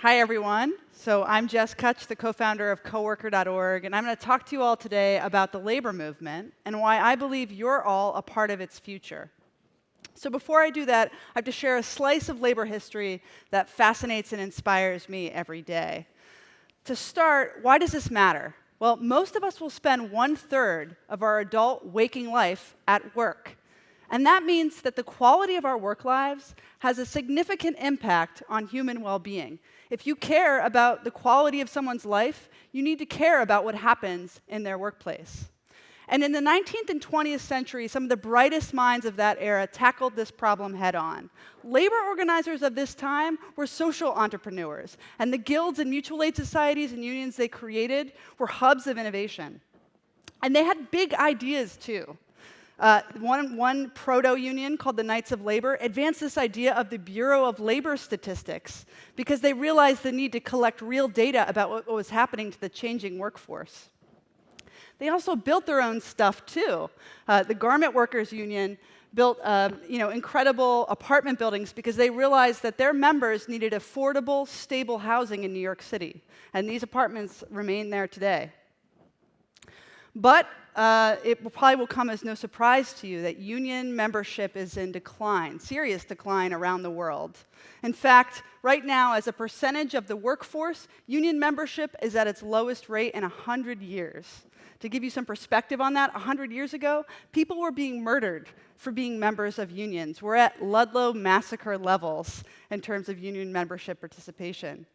Hi, everyone. So I'm Jess Kutch, the co-founder of coworker.org, and I'm going to talk to you all today about the labor movement and why I believe you're all a part of its future. So before I do that, I have to share a slice of labor history that fascinates and inspires me every day. To start, why does this matter? Well, most of us will spend 1/3 of our adult waking life at work. And that means that the quality of our work lives has a significant impact on human well-being. If you care about the quality of someone's life, you need to care about what happens in their workplace. And in the 19th and 20th century, some of the brightest minds of that era tackled this problem head-on. Labor organizers of this time were social entrepreneurs, and the guilds and mutual aid societies and unions they created were hubs of innovation. And they had big ideas, too. One proto-union called the Knights of Labor advanced this idea of the Bureau of Labor Statistics because they realized the need to collect real data about what was happening to the changing workforce. They also built their own stuff, too. The Garment Workers Union built incredible apartment buildings because they realized that their members needed affordable, stable housing in New York City. And these apartments remain there today. But it probably will come as no surprise to you that union membership is in decline, serious decline around the world. In fact, right now, as a percentage of the workforce, union membership is at its lowest rate in 100 years. To give you some perspective on that, 100 years ago, people were being murdered for being members of unions. We're at Ludlow massacre levels in terms of union membership participation.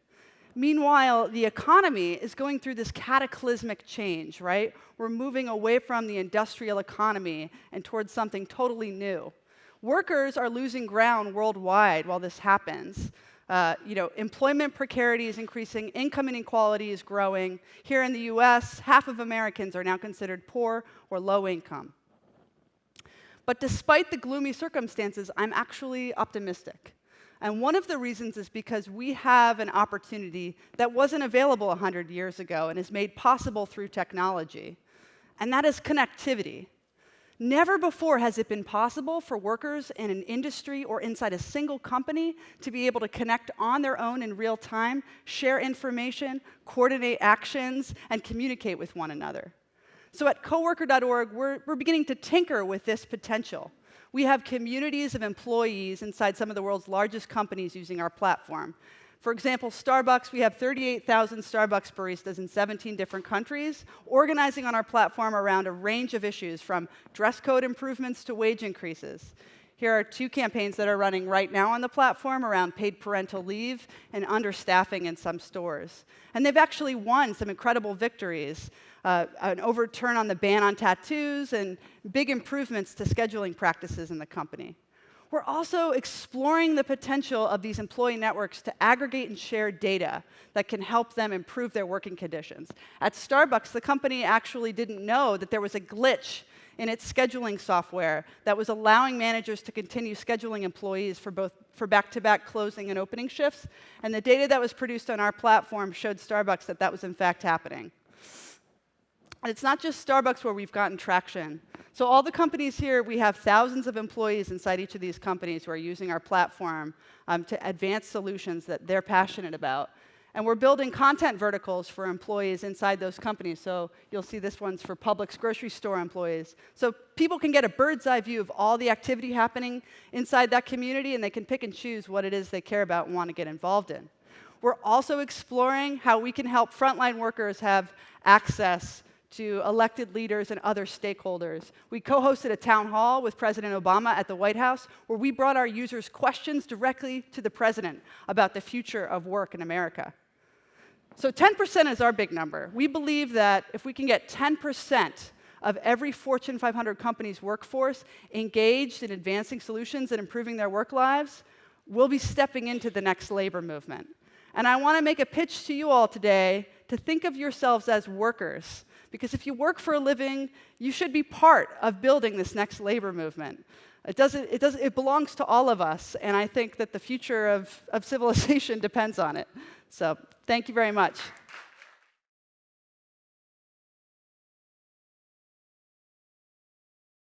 Meanwhile, the economy is going through this cataclysmic change, right? We're moving away from the industrial economy and towards something totally new. Workers are losing ground worldwide while this happens. Employment precarity is increasing, income inequality is growing. Here in the US, half of Americans are now considered poor or low income. But despite the gloomy circumstances, I'm actually optimistic. And one of the reasons is because we have an opportunity that wasn't available 100 years ago and is made possible through technology, and that is connectivity. Never before has it been possible for workers in an industry or inside a single company to be able to connect on their own in real time, share information, coordinate actions, and communicate with one another. So at coworker.org, we're beginning to tinker with this potential. We have communities of employees inside some of the world's largest companies using our platform. For example, Starbucks, we have 38,000 Starbucks baristas in 17 different countries, organizing on our platform around a range of issues, from dress code improvements to wage increases. Here are 2 campaigns that are running right now on the platform around paid parental leave and understaffing in some stores. And they've actually won some incredible victories. An overturn on the ban on tattoos, and big improvements to scheduling practices in the company. We're also exploring the potential of these employee networks to aggregate and share data that can help them improve their working conditions. At Starbucks, the company actually didn't know that there was a glitch in its scheduling software that was allowing managers to continue scheduling employees for back-to-back closing and opening shifts. And the data that was produced on our platform showed Starbucks that that was in fact happening. And it's not just Starbucks where we've gotten traction. So all the companies here, we have thousands of employees inside each of these companies who are using our platform to advance solutions that they're passionate about. And we're building content verticals for employees inside those companies. So you'll see this one's for Publix grocery store employees. So people can get a bird's eye view of all the activity happening inside that community, and they can pick and choose what it is they care about and want to get involved in. We're also exploring how we can help frontline workers have access to elected leaders and other stakeholders. We co-hosted a town hall with President Obama at the White House, where we brought our users questions directly to the president about the future of work in America. So 10% is our big number. We believe that if we can get 10% of every Fortune 500 company's workforce engaged in advancing solutions and improving their work lives, we'll be stepping into the next labor movement. And I want to make a pitch to you all today to think of yourselves as workers. Because if you work for a living, you should be part of building this next labor movement. It belongs to all of us, and I think that the future of civilization depends on it. So thank you very much.